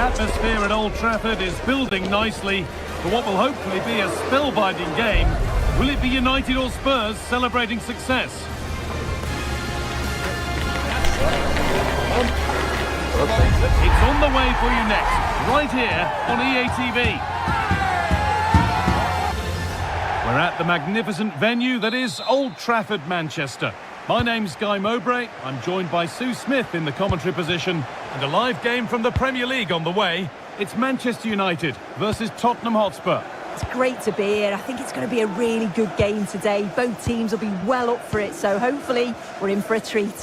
Atmosphere at Old Trafford is building nicely for what will hopefully be a spellbinding game. Will it be United or Spurs celebrating success? It's on the way for you next, right here on EA TV. We're at the magnificent venue that is Old Trafford, Manchester. My name's Guy Mowbray. I'm joined by Sue Smith in the commentary position. And a live game from the Premier League on the way. It's Manchester United versus Tottenham Hotspur. It's great to be here. I think it's going to be a really good game today. Both teams will be well up for it, so hopefully we're in for a treat.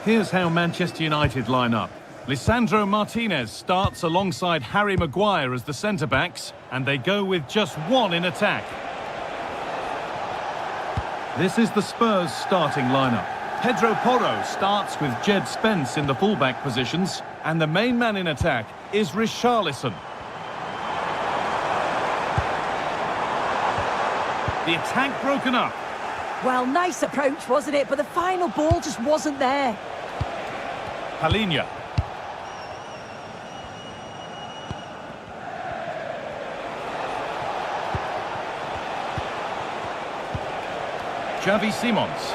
Here's how Manchester United line up. Lisandro Martinez starts alongside Harry Maguire as the centre-backs, and they go with just one in attack. This is the Spurs starting lineup. Pedro Porro starts with Jed Spence in the fullback positions, and the main man in attack is Richarlison. The attack broken up. Well, nice approach, wasn't it? But the final ball just wasn't there. Palhinha. Xavi Simons.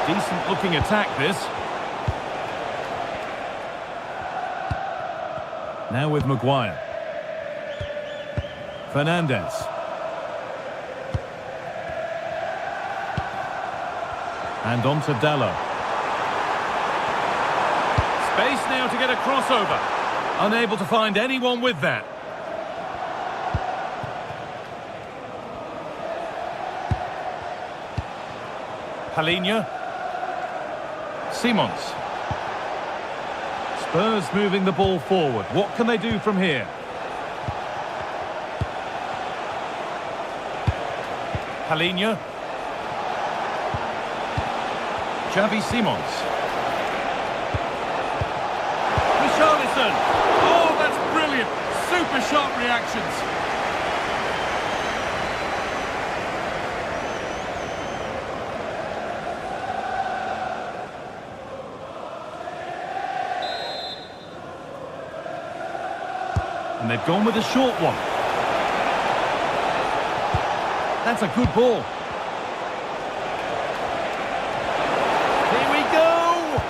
Decent looking attack this. Now with Maguire. Fernandes. And on to Dalot. Space now to get a crossover. Unable to find anyone with that. Palhinha. Simons. Spurs moving the ball forward. What can they do from here? Palhinha. Xavi Simons. Richarlison. Oh, that's brilliant. Super sharp reactions. And they've gone with a short one. That's a good ball. Here we go!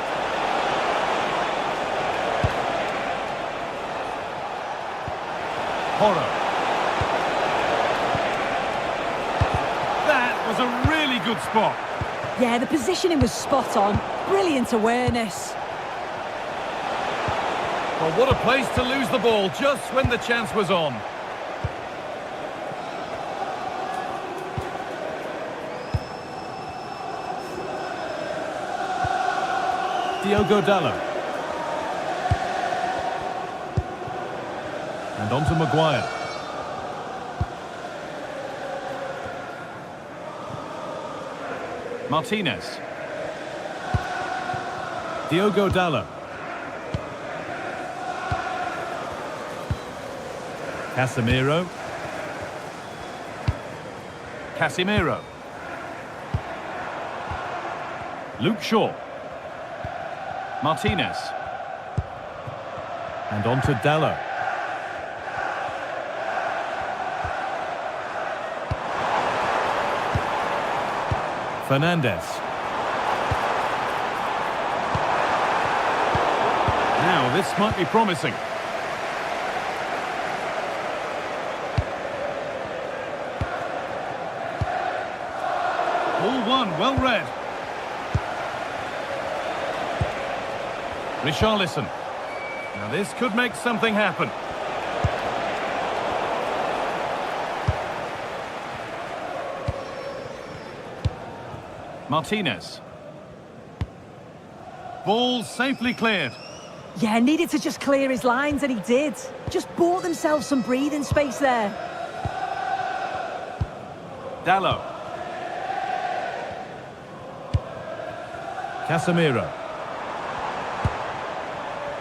Porro. That was a really good spot. Yeah, the positioning was spot on. Brilliant awareness. Well, what a place to lose the ball just when the chance was on. Diogo Dalot. And on to Maguire. Martinez. Diogo Dalot. Casemiro. Casemiro. Luke Shaw. Martinez. And on to Dalot. Fernandes. Now this might be promising. Ball one, well read. Richarlison. Now this could make something happen. Martinez. Ball safely cleared. Yeah, needed to just clear his lines, and he did. Just bought themselves some breathing space there. Dalot. Casemiro.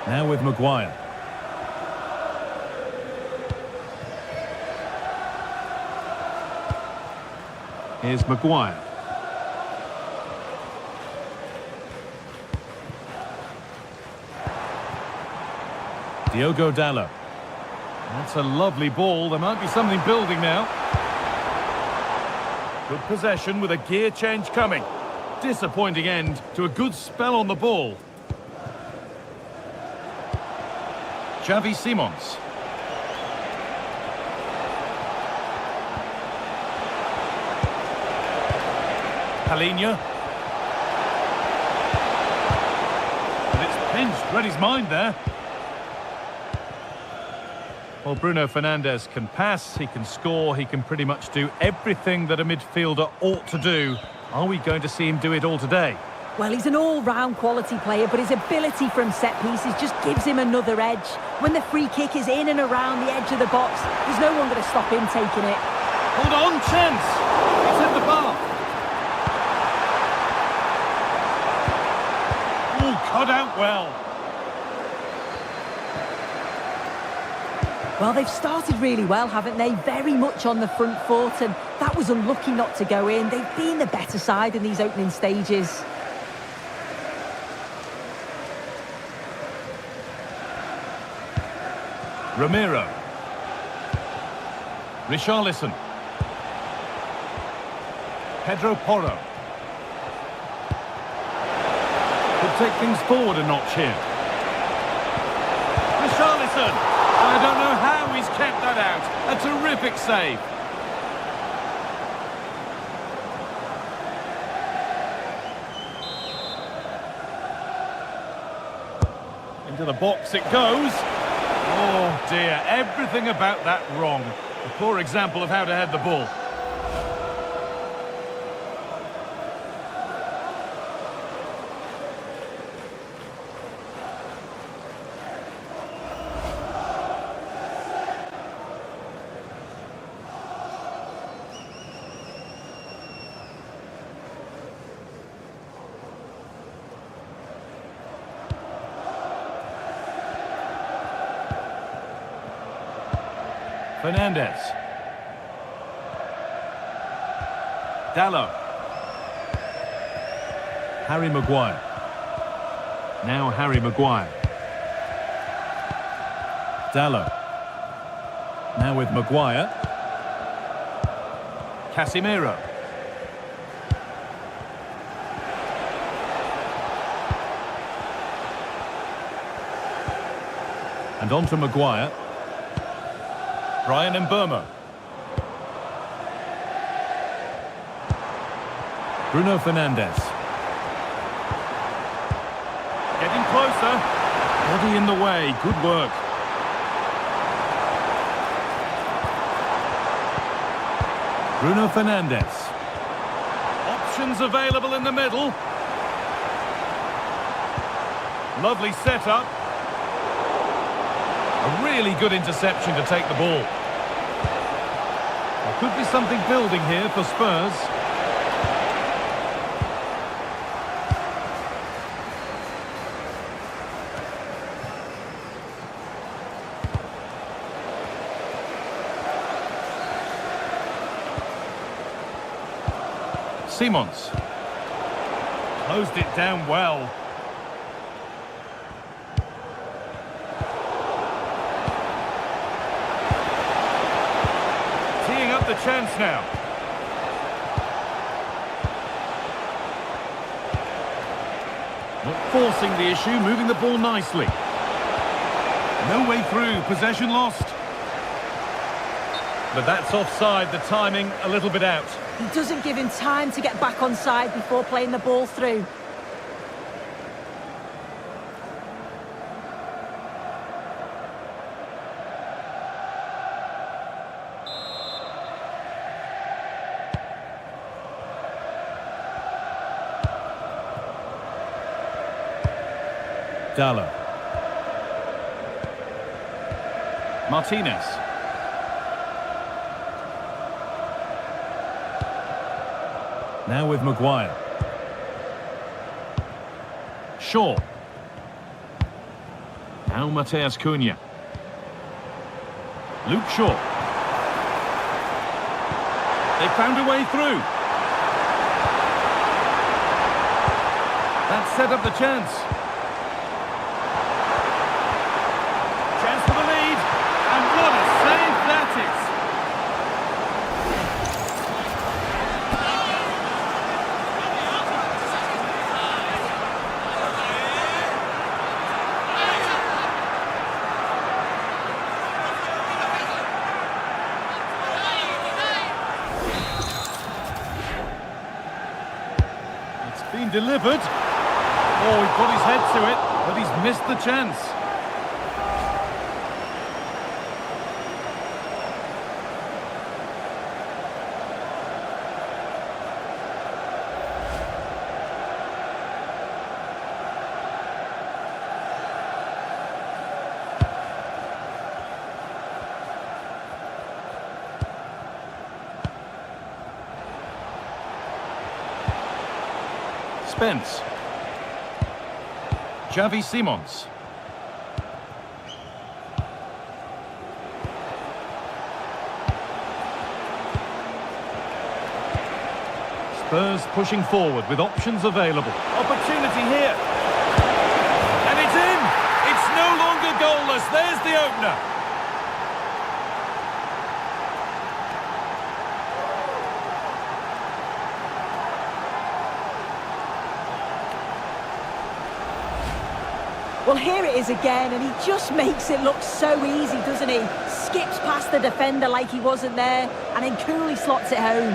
Now with Maguire. Here's Maguire. Diogo Dalot. That's a lovely ball. There might be something building now. Good possession with a gear change coming. Disappointing end to a good spell on the ball. Xavi Simons. Palinha. And it's pinched. Read his mind there. Well, Bruno Fernandes can pass, he can score, he can pretty much do everything that a midfielder ought to do. Are we going to see him do it all today? Well, he's an all-round quality player, but his ability from set pieces just gives him another edge. When the free kick is in and around the edge of the box, there's no one going to stop him taking it. Hold on, chance! It's in the bar. Oh, cut out well. Well, they've started really well, haven't they? Very much on the front foot, and that was unlucky not to go in. They've been the better side in these opening stages. Ramiro. Richarlison. Pedro Porro. Could take things forward a notch here. Richarlison. I don't know how he's kept that out. A terrific save. Into the box it goes. Oh dear, everything about that wrong. A poor example of how to head the ball. Fernandes. Dalot. Harry Maguire. Now Harry Maguire. Dalot. Now with Maguire. Casemiro. And on to Maguire. Brian Mbeumo. Bruno Fernandes. Getting closer. Body in the way. Good work. Bruno Fernandes. Options available in the middle. Lovely setup. A really good interception to take the ball. There could be something building here for Spurs. Simons. Closed it down well. The chance now. Not forcing the issue, moving the ball nicely. No way through, possession lost. But that's offside, the timing a little bit out. He doesn't give him time to get back on side before playing the ball through. Dalot. Martinez. Now with Maguire. Shaw. Now Mateus Cunha. Luke Shaw. They found a way through. That set up the chance. delivered. Oh, he put his head to it, but he's missed the chance. Spence. Xavi Simons. Spurs pushing forward with options available. Opportunity here. And it's in! It's no longer goalless. There's the opener. Well, here it is again, and he just makes it look so easy, doesn't he? Skips past the defender like he wasn't there, and then coolly slots it home.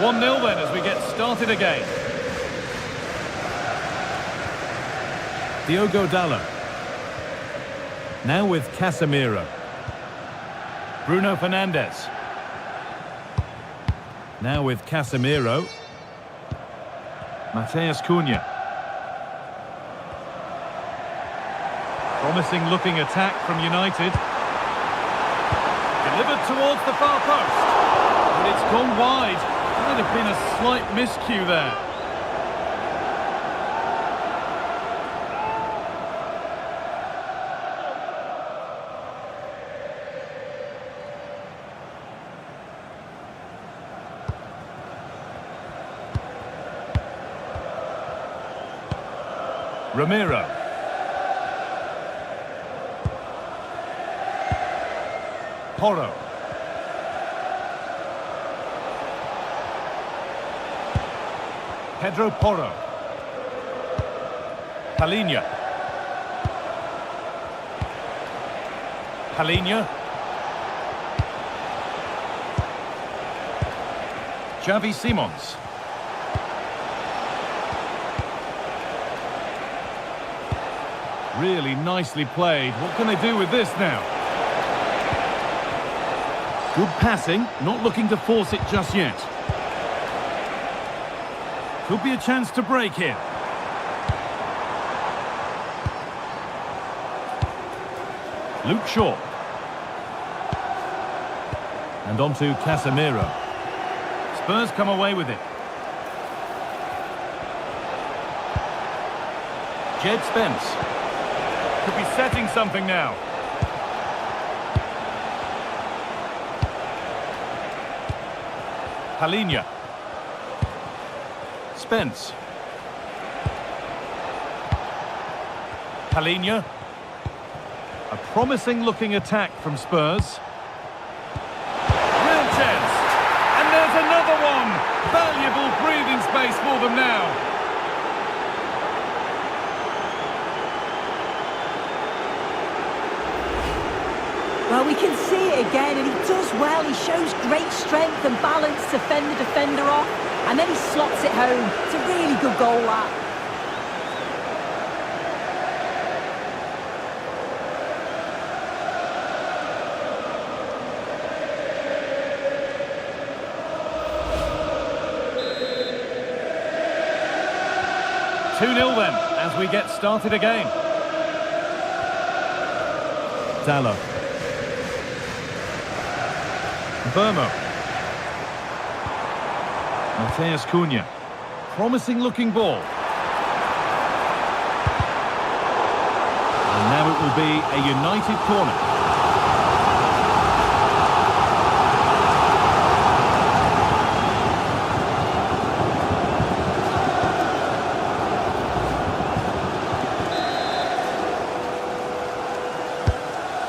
One 0 then as we get started again. Diogo Dalot. Now with Casemiro. Bruno Fernandes. Now with Casemiro. Mateus Cunha. Promising looking attack from United. Delivered towards the far post. But it's gone wide. Might have been a slight miscue there. Ramiro. Porro. Pedro Porro. Palhinha. Palhinha. Xavi Simons. Really nicely played. What can they do with this now? Good passing, not looking to force it just yet. Could be a chance to break here. Luke Shaw. And on to Casemiro. Spurs come away with it. Jed Spence. Could be setting something now. Palhinha. Spence. Palhinha. A promising looking attack from Spurs. Real chance. And there's another one. Valuable breathing space for them now. Well, we can see it again, and he does well. He shows great strength and balance to fend the defender off, and then he slots it home. It's a really good goal, that. Two-nil then, as we get started again. Dalot. Burmo. Mateus Cunha. Promising looking ball. And now it will be a United corner.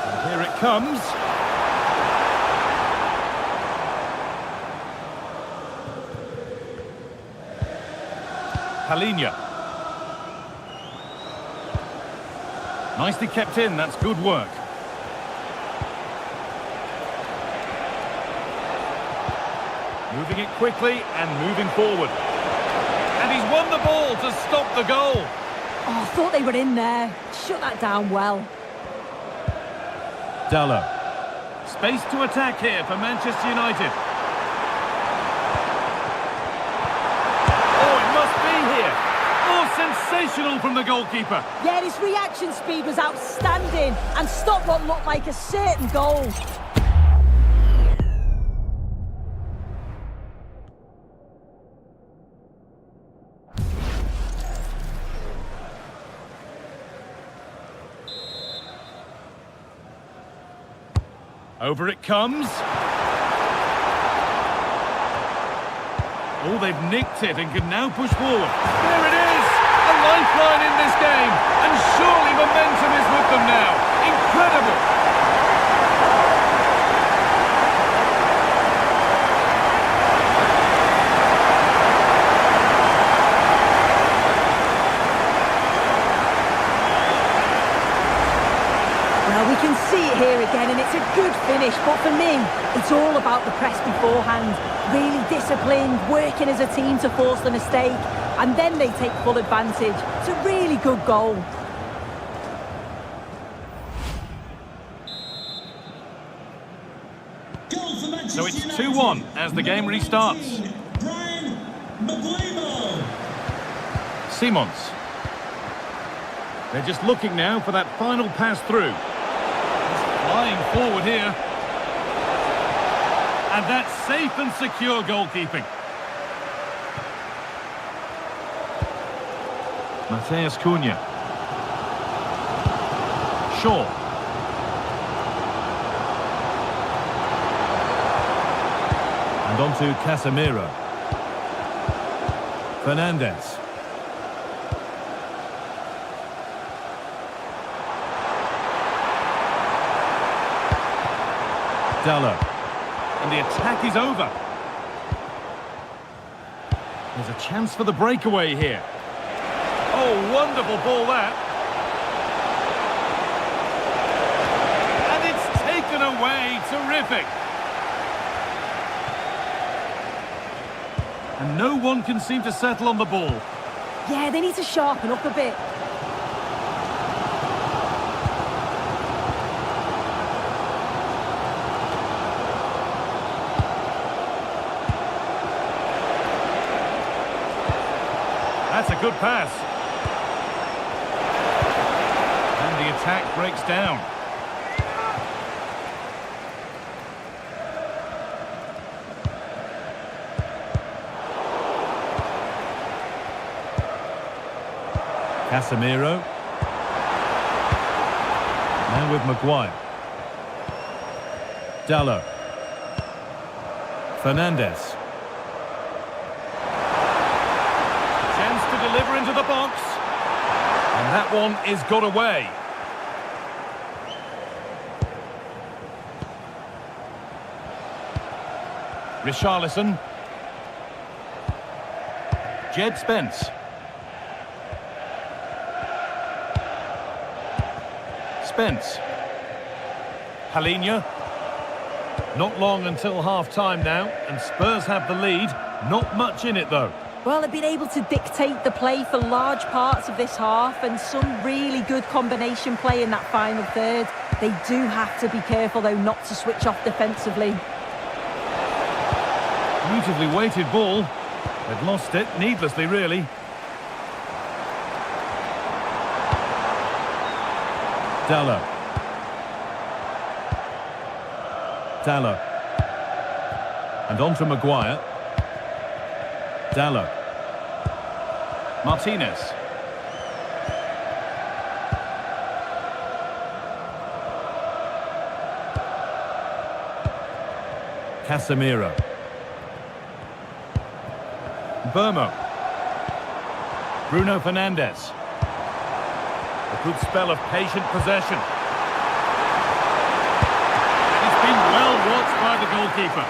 And here it comes. Halinha. Nicely kept in, that's good work. Moving it quickly and moving forward. And he's won the ball to stop the goal. Oh, I thought they were in there. Shut that down well. Dallo. Space to attack here for Manchester United. Oh, it must be here. Oh, sensational from the goalkeeper. Yeah, his reaction speed was outstanding and stopped what looked like a certain goal. Over it comes. Oh, they've nicked it and can now push forward. There it is! A lifeline in this game. And surely momentum is with them now. Incredible! Well, we can see it here again, and it's a good finish, but for me, it's all about the press beforehand. Really disciplined, working as a team to force the mistake, and then they take full advantage. It's a really good goal. So it's 2-1 as the game restarts. Simons. They're just looking now for that final pass through. Flying forward here. And that's safe and secure goalkeeping. Mateus Cunha. Shaw. And on to Casemiro. Fernandes. Dallo. And the attack is over. There's a chance for the breakaway here. Oh, wonderful ball that. And it's taken away. Terrific. And no one can seem to settle on the ball. Yeah, they need to sharpen up a bit. That's a good pass. And the attack breaks down. Casemiro. Now with Maguire. Dallo. Fernandes. Deliver into the box, and that one is got away. Richarlison. Jed Spence. Spence. Halinha. Not long until half-time now, and Spurs have the lead. Not much in it, though. Well, they've been able to dictate the play for large parts of this half, and some really good combination play in that final third. They do have to be careful, though, not to switch off defensively. Beautifully weighted ball. They've lost it, needlessly, really. Dallo. Dallo. And on to Maguire. Dallo. Martinez. Casemiro. Burmo. Bruno Fernandes. A good spell of patient possession. It's been well watched by the goalkeeper.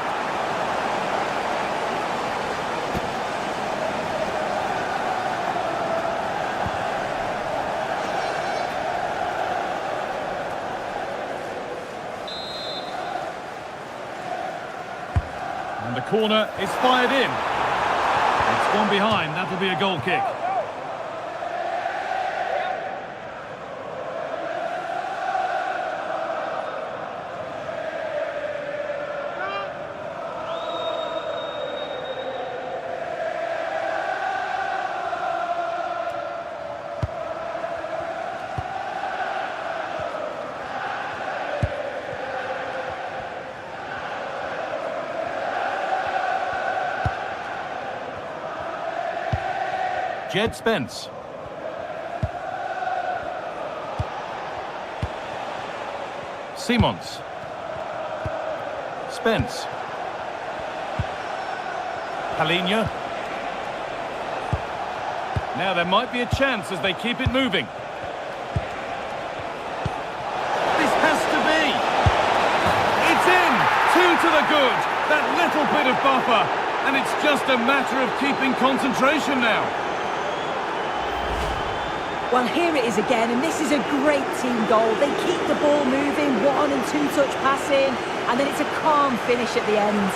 And the corner is fired in. It's gone behind, that'll be a goal kick. Jed Spence. Simons. Spence. Palinha. Now there might be a chance as they keep it moving. This has to be. It's in! 2 to the good. That little bit of buffer. And it's just a matter of keeping concentration now. Well, here it is again, and this is a great team goal. They keep the ball moving, 1- and 2-touch passing, and then it's a calm finish at the end.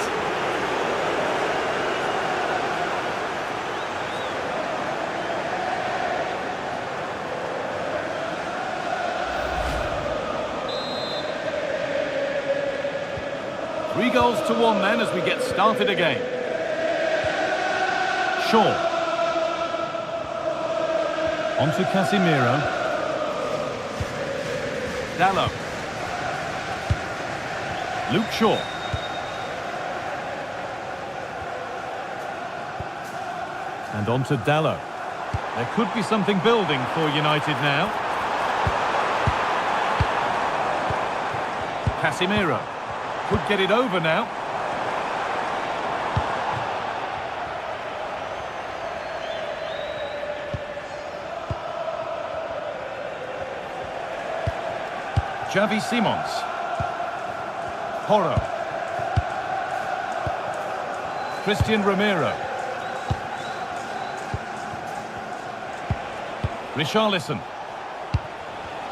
Three goals to 1 then as we get started again. Shaw. On to Casemiro. Dallo. Luke Shaw. And on to Dallo. There could be something building for United now. Casemiro. Could get it over now. Xavi Simons. Porro. Christian Romero. Richarlison.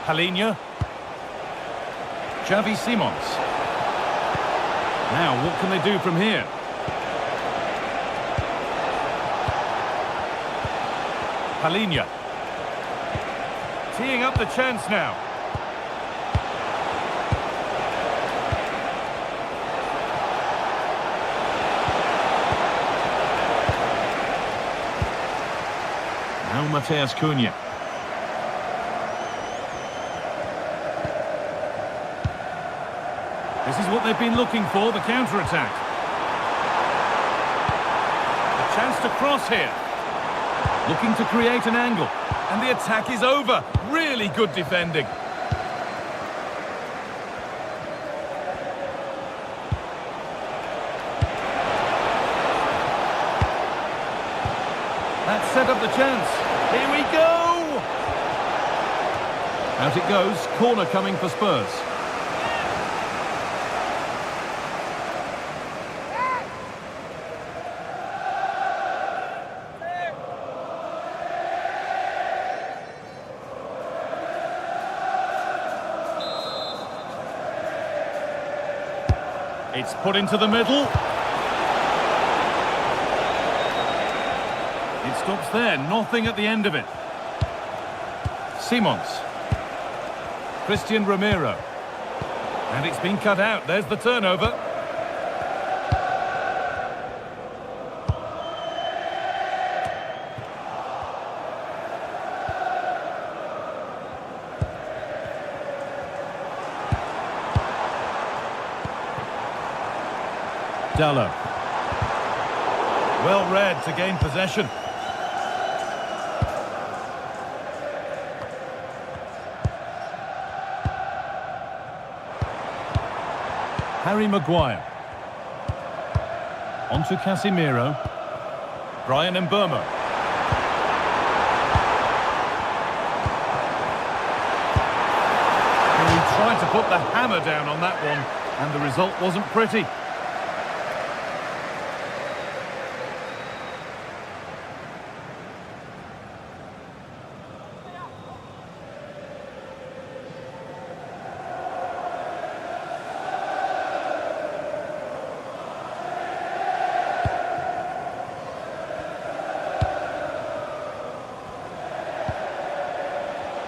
Palinha. Xavi Simons. Now, what can they do from here? Palinha. Teeing up the chance now. Now Mateus Cunha. This is what they've been looking for, the counter-attack. A chance to cross here. Looking to create an angle. And the attack is over. Really good defending. That set up the chance. Here we go! Out it goes. Corner coming for Spurs. It's put into the middle. It stops there, nothing at the end of it. Simons. Christian Romero. And it's been cut out, there's the turnover. Dallo. Well read to gain possession. Harry Maguire. On to Casemiro. Brian Mbeumo. And he tried to put the hammer down on that one, and the result wasn't pretty.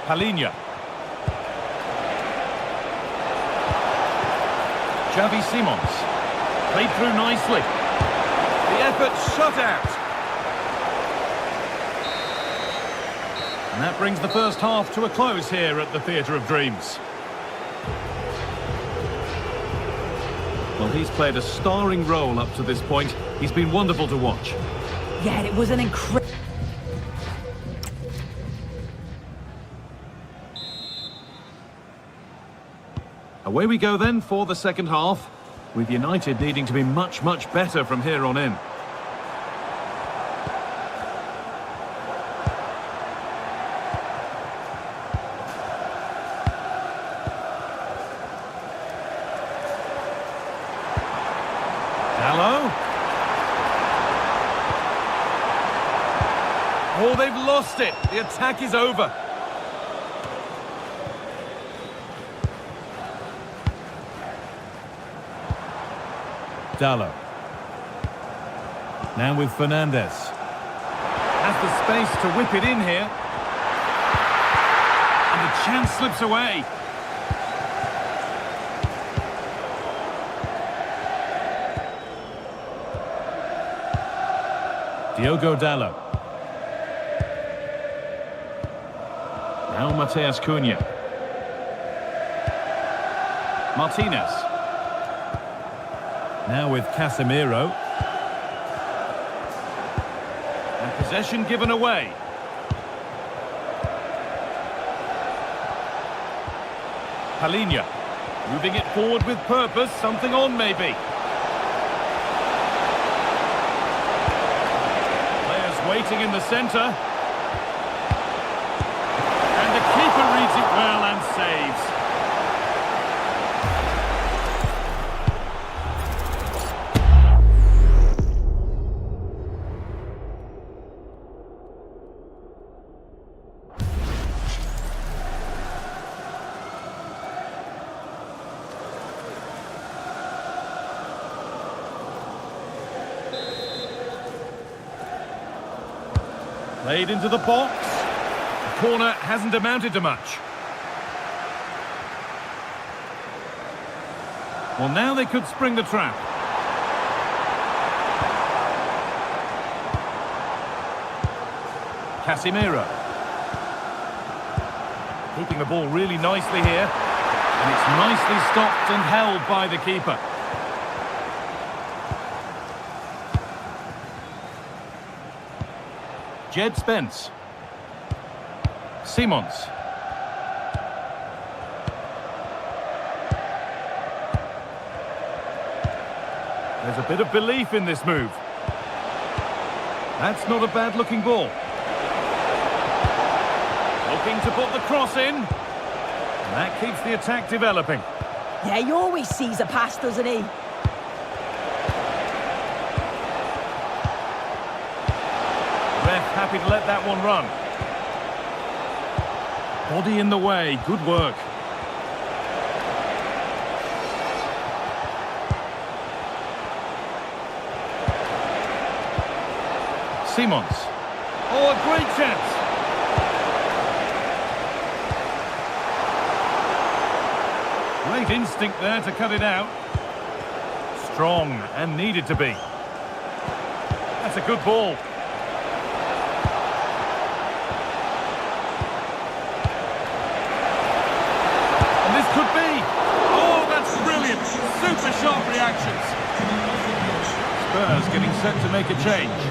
Palinha. Xavi Simons. Played through nicely. The effort shut out. And that brings the first half to a close here at the Theatre of Dreams. Well, he's played a starring role up to this point. He's been wonderful to watch. Yeah, it was an incredible... Away we go then for the second half, with United needing to be much, much better from here on in. Dallo. Oh, they've lost it. The attack is over. Dallo. Now with Fernandez. Has the space to whip it in here. And the chance slips away. Diogo Dallo. Now Mateus Cunha. Martinez. Now with Casemiro. And possession given away. Palinha. Moving it forward with purpose. Something on maybe. Players waiting in the centre. And the keeper reads it well and saves. Played into the box. The corner hasn't amounted to much. Well, now they could spring the trap. Casemiro. Keeping the ball really nicely here. And it's nicely stopped and held by the keeper. Jed Spence. Simons. There's a bit of belief in this move. That's not a bad looking ball. Looking to put the cross in. And that keeps the attack developing. Yeah, he always sees a pass, doesn't he? Ref happy to let that one run. Body in the way, good work. Simons. Oh, a great chance. Great instinct there to cut it out. Strong and needed to be. That's a good ball. Could be. Oh, that's brilliant. Super sharp reactions. Spurs getting set to make a change.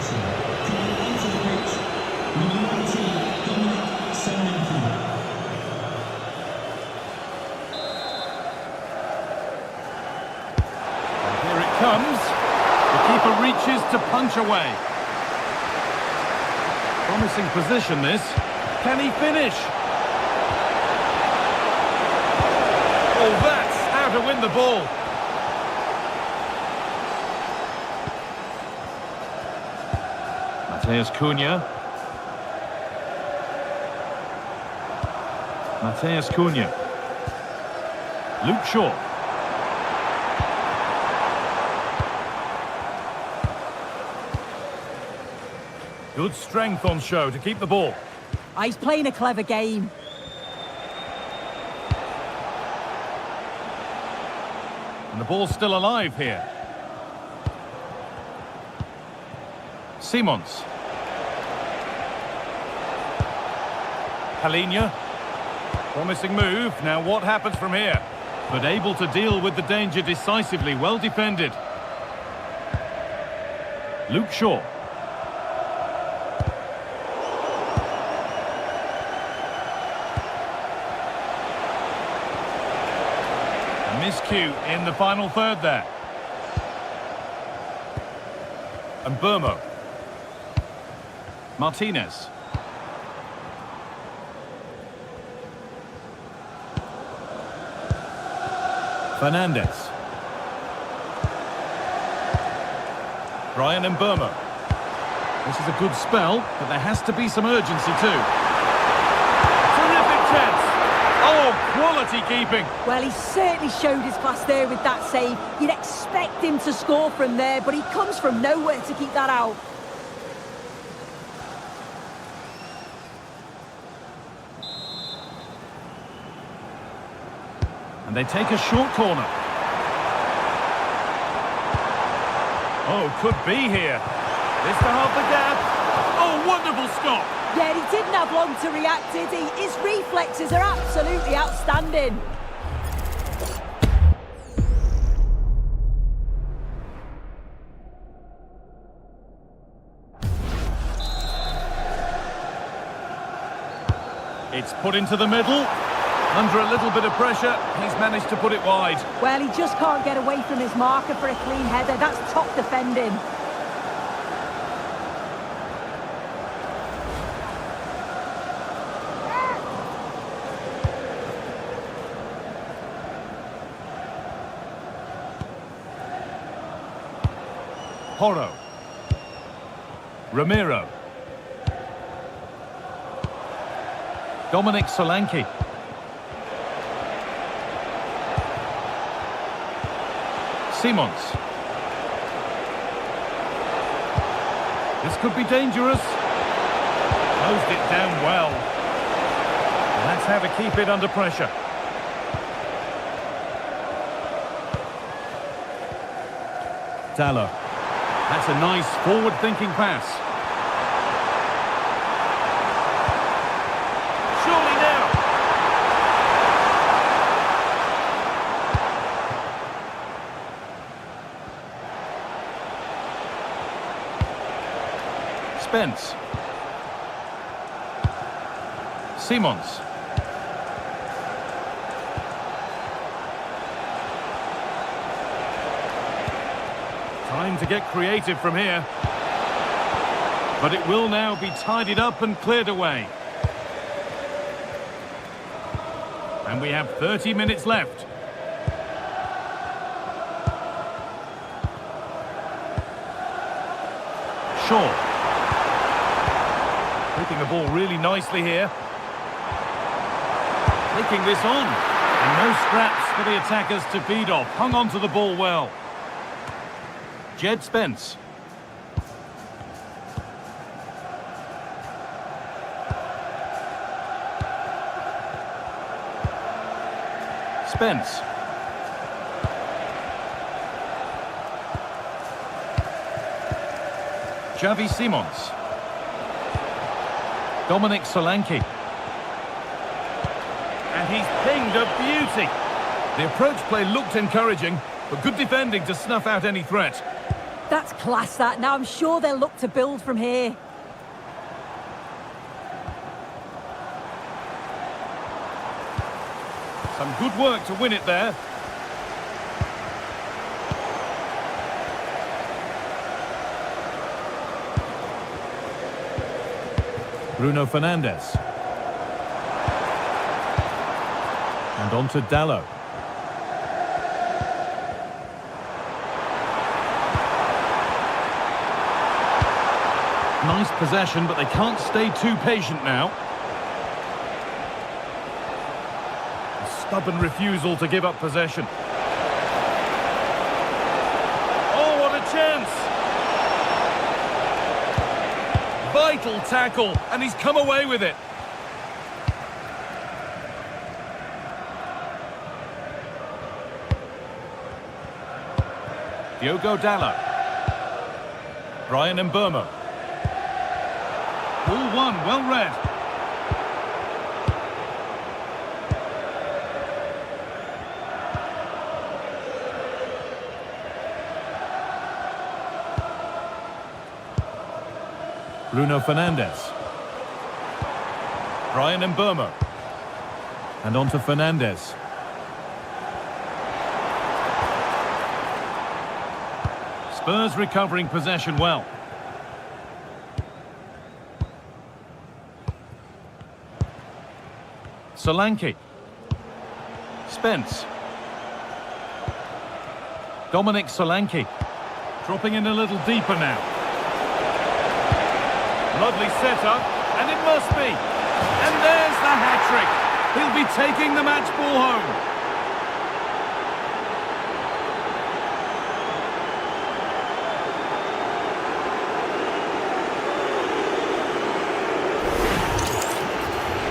And here it comes. The keeper reaches to punch away. Promising position this. Can he finish? Oh, that's how to win the ball. Mateus Cunha. Mateus Cunha. Luke Shaw. Good strength on show to keep the ball. He's playing a clever game. And the ball's still alive here. Simons. Palhinha. Promising move. Now what happens from here? But able to deal with the danger decisively. Well defended. Luke Shaw. A miscue in the final third there. And Burmo. Martinez. Fernandez. Brian and Burmo. This is a good spell, but there has to be some urgency too. Terrific chance. Oh, quality keeping. Well, he certainly showed his class there with that save. You'd expect him to score from there, but he comes from nowhere to keep that out. And they take a short corner. Oh, could be here. This to half the gap. Oh, wonderful stop. Yeah, he didn't have long to react, did he? His reflexes are absolutely outstanding. It's put into the middle. Under a little bit of pressure, he's managed to put it wide. Well, he just can't get away from his marker for a clean header. That's top defending. Porro. Ramiro. Dominic Solanke. Simons. This could be dangerous. Closed it down well. And that's how to keep it under pressure. Dallo. That's a nice forward-thinking pass. Surely now. Spence. Simons. Time to get creative from here. But it will now be tidied up and cleared away. And we have 30 minutes left. Shaw. Taking the ball really nicely here. Taking this on. And no scraps for the attackers to feed off. Hung on to the ball well. Jed Spence. Spence. Xavi Simons. Dominic Solanke. And he's pinged a beauty. The approach play looked encouraging, but good defending to snuff out any threat. That's class, that. Now I'm sure they'll look to build from here. Some good work to win it there. Bruno Fernandes. And on to Dallo. Nice possession, but they can't stay too patient now. A stubborn refusal to give up possession. Oh, what a chance! Vital tackle, and he's come away with it. Diogo Dalot. Brian Mbeumo. Ball one, well read. Bruno Fernandes. Brian Mbeumo. And on to Fernandes. Spurs recovering possession well. Solanke. Spence. Dominic Solanke. Dropping in a little deeper now. Lovely setup, and it must be. And there's the hat-trick. He'll be taking the match ball home.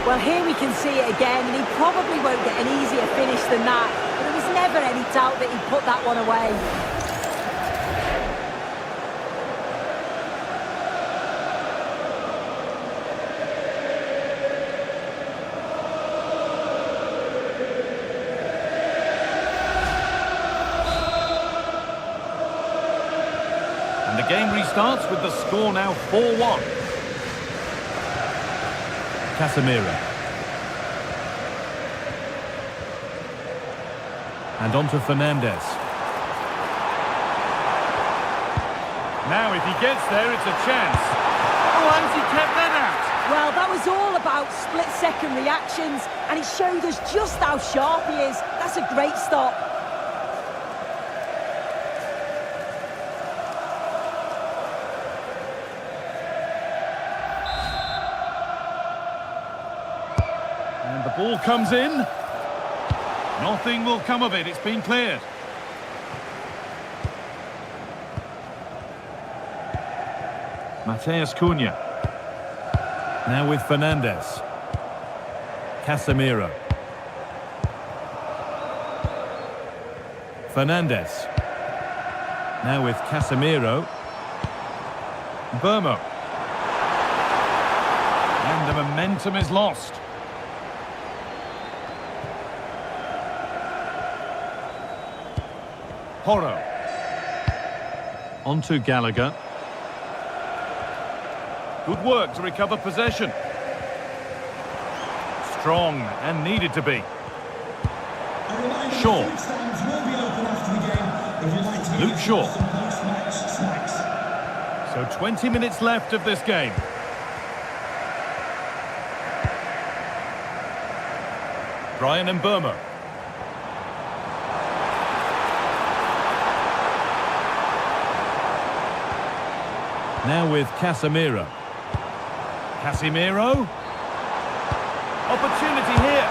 Well, here we can see it again, and he probably won't get an easier finish than that. But there was never any doubt that he'd put that one away. And the game restarts with the score now 4-1. Casemiro. And on to Fernandes. Now if he gets there, it's a chance. Oh, and he kept that out. Well, that was all about split-second reactions, and he showed us just how sharp he is. That's a great stop. And the ball comes in. Nothing will come of it. It's been cleared. Mateus Cunha. Now with Fernandes. Casemiro. Fernandes. Now with Casemiro. Mbeumo. And the momentum is lost. Porro. On to Gallagher. Good work to recover possession. Strong and needed to be. Shaw. Luke Shaw. So 20 minutes left of this game. Brian Mbeumo. Now with Casemiro. Casemiro. Opportunity here.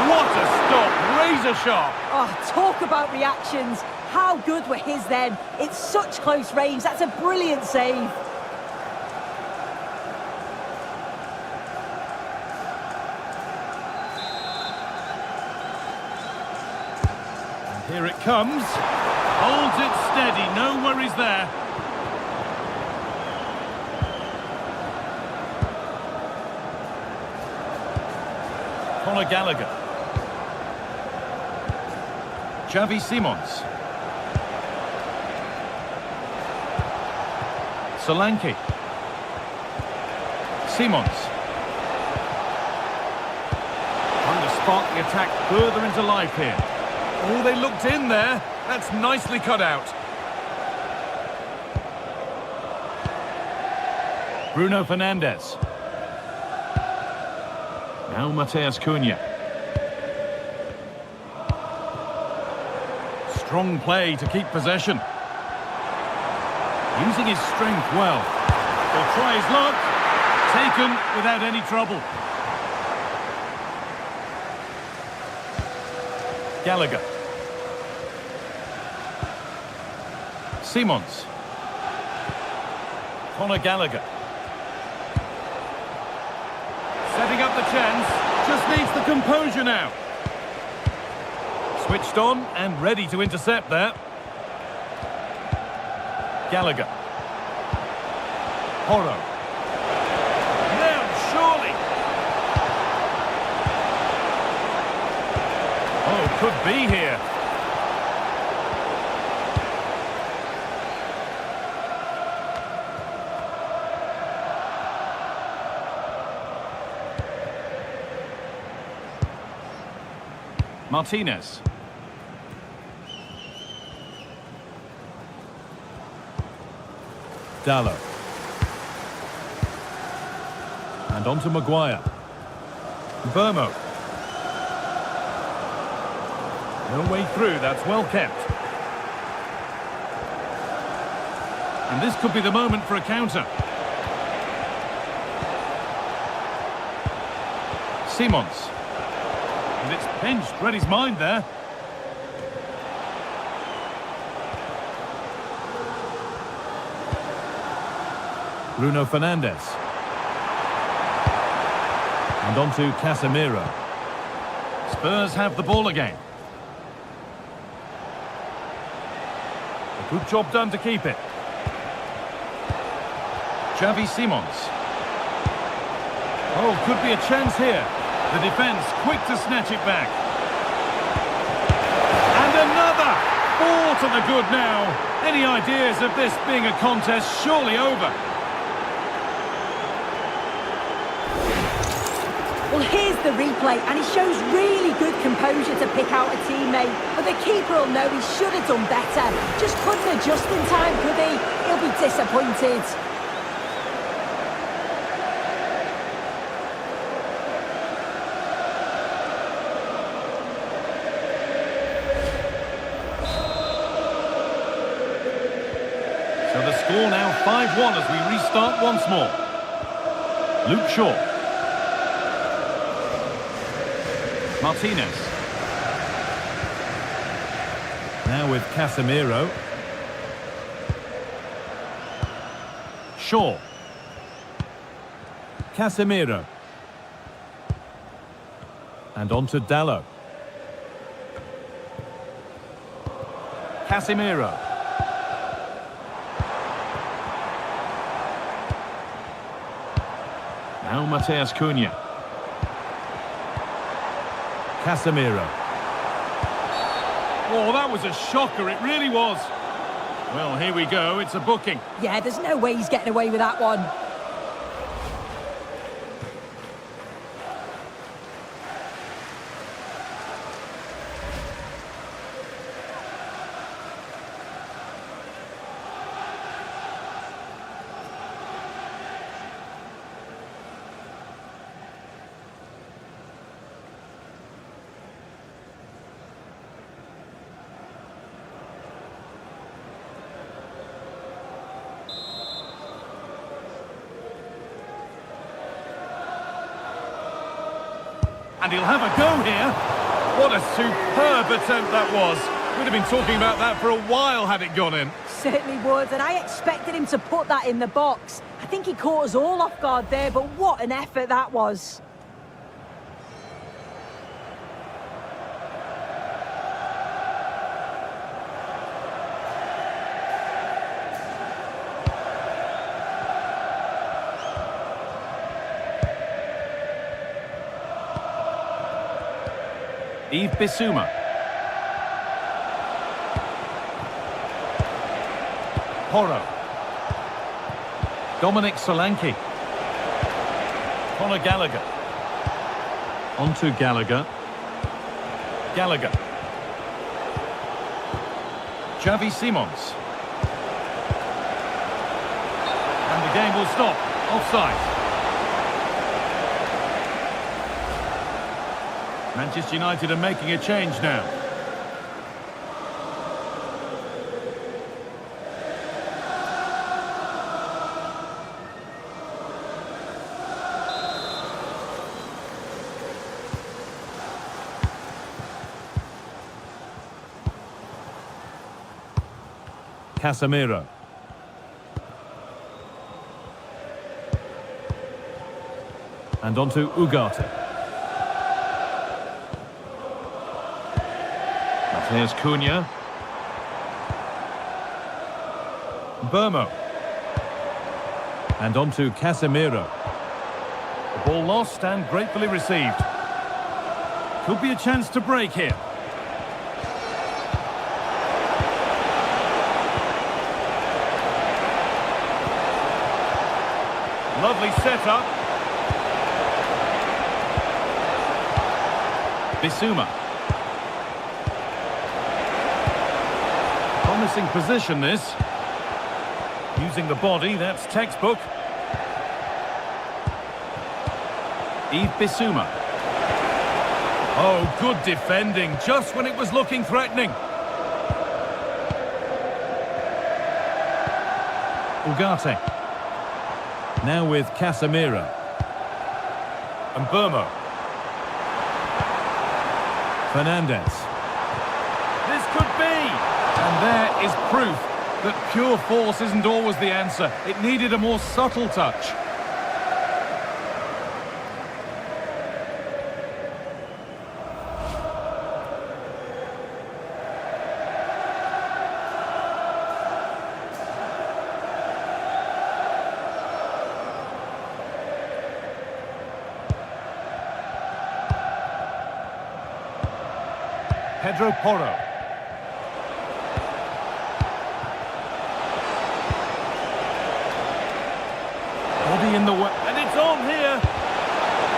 What a stop. Razor sharp. Oh, talk about reactions. How good were his then? It's such close range. That's a brilliant save. And here it comes. Holds it steady. No worries there. Conor Gallagher. Xavi Simons. Solanke. Simons. Trying to spark the attack further into life here. Oh, they looked in there. That's nicely cut out. Bruno Fernandes. Now Mateus Cunha. Strong play to keep possession. Using his strength well. He'll try his luck. Taken without any trouble. Gallagher. Simons. Conor Gallagher. Setting up the chance, just needs the composure now. Switched on and ready to intercept there. Gallagher. Porro. Now, surely. Oh, could be here. Martinez. Dallo. And on to Maguire. Burmo. No way through, that's well kept. And this could be the moment for a counter. Simons. And it's pinched, read his mind there. Bruno Fernandes. And on to Casemiro. Spurs have the ball again. A good job done to keep it. Xavi Simons. Oh, could be a chance here. The defence quick to snatch it back. And another! 4 to the good now. Any ideas of this being a contest surely over? Well, here's the replay, and he shows really good composure to pick out a teammate. But the keeper will know he should have done better. Just couldn't adjust in time, could he? He'll be disappointed. So the score now 5-1 as we restart once more. Luke Shaw. Martinez. Now with Casemiro. Shaw. Casemiro. And on to Dallo. Casemiro. Now Mateus Cunha. Casemiro. Oh, that was a shocker, it really was. Well, here we go, it's a booking. Yeah, there's no way he's getting away with that one. And he'll have a go here. What a superb attempt that was. We'd have been talking about that for a while had it gone in. Certainly would, and I expected him to put that in the box. I think he caught us all off guard there, but what an effort that was. Yves Bissouma. Porro. Dominic Solanke. Conor Gallagher. On to Gallagher. Gallagher. Xavi Simons. And the game will stop. Offside. Manchester United are making a change now. Casemiro. And on to Ugarte. Mateus Cunha. Burmo. And on to Casemiro. The ball lost and gratefully received. Could be a chance to break here. Lovely setup. Bissouma. Promising position this. Using the body, that's textbook. Bissouma. Oh, good defending, just when it was looking threatening. Ugarte. Now with Casemiro. And Burmo. Fernandez. This could be! And there is proof that pure force isn't always the answer. It needed a more subtle touch. Pedro Porro. Body in the way, and it's on here.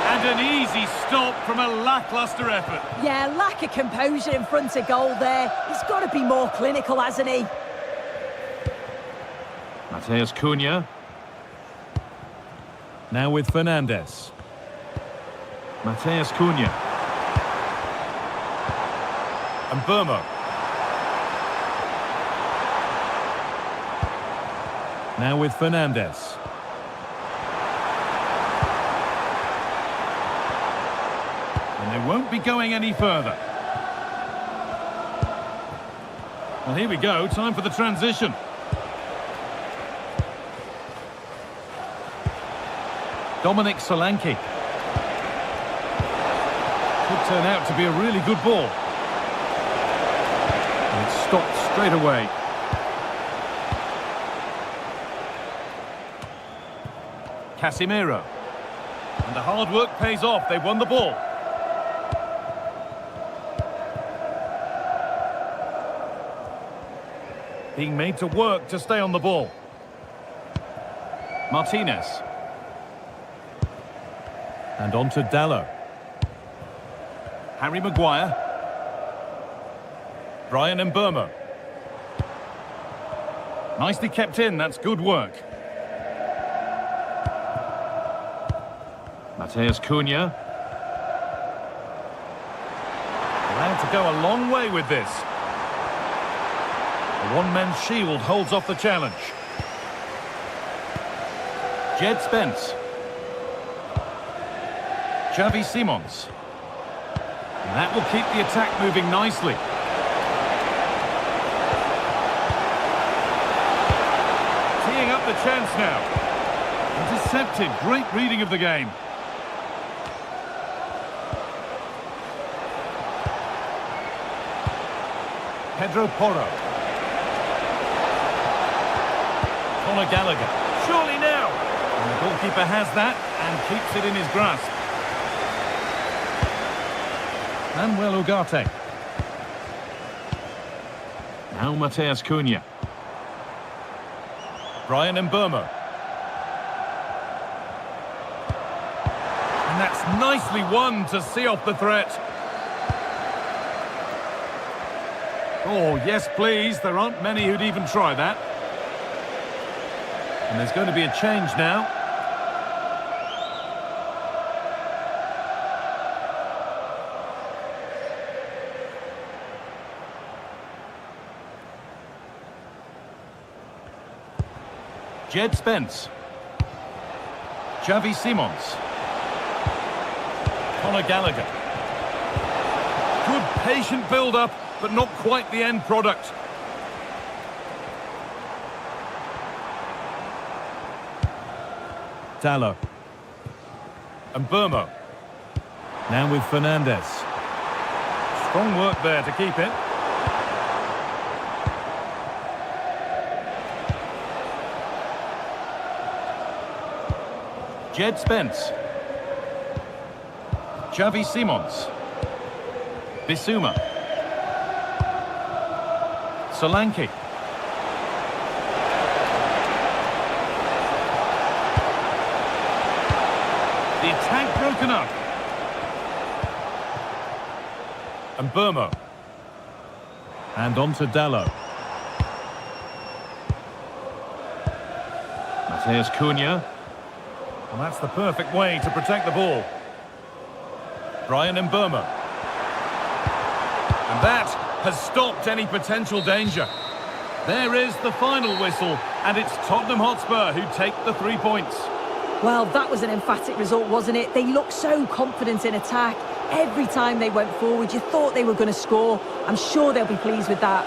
And an easy stop from a lacklustre effort. Yeah, lack of composure in front of goal there. He's got to be more clinical, hasn't he? Matheus Cunha. Now with Fernandez. Matheus Cunha. And Burmo. Now with Fernandez. And they won't be going any further. Well, here we go. Time for the transition. Dominic Solanke. Could turn out to be a really good ball. And it's stopped straight away. Casemiro. And the hard work pays off. They've won the ball. Being made to work to stay on the ball. Martinez. And on to Dalot. Harry Maguire. Brian Mbeumo. Nicely kept in, that's good work. Matheus Cunha. Allowed to go a long way with this. The one-man shield holds off the challenge. Jed Spence. Xavi Simons. And that will keep the attack moving nicely. Teeing up the chance now. Intercepted. Great reading of the game. Pedro Porro. Conor Gallagher. Surely now. And the goalkeeper has that and keeps it in his grasp. Manuel Ugarte. Now Matheus Cunha. Brian Mbeumo. And that's nicely won to see off the threat. Oh, yes, please. There aren't many who'd even try that. And there's going to be a change now. Jed Spence. Xavi Simons. Conor Gallagher. Good patient build-up, but not quite the end product. Dalot. And Burmo. Now with Fernandez. Strong work there to keep it. Jed Spence. Xavi Simons. Bissouma. Solanke. The attack broken up. And Burmo. And on to Dallo. Mateus Cunha. And that's the perfect way to protect the ball. Brian Mbeumo. And that has stopped any potential danger. There is the final whistle, and it's Tottenham Hotspur who take the 3 points. Well, that was an emphatic result, wasn't it? They looked so confident in attack. Every time they went forward, you thought they were going to score. I'm sure they'll be pleased with that.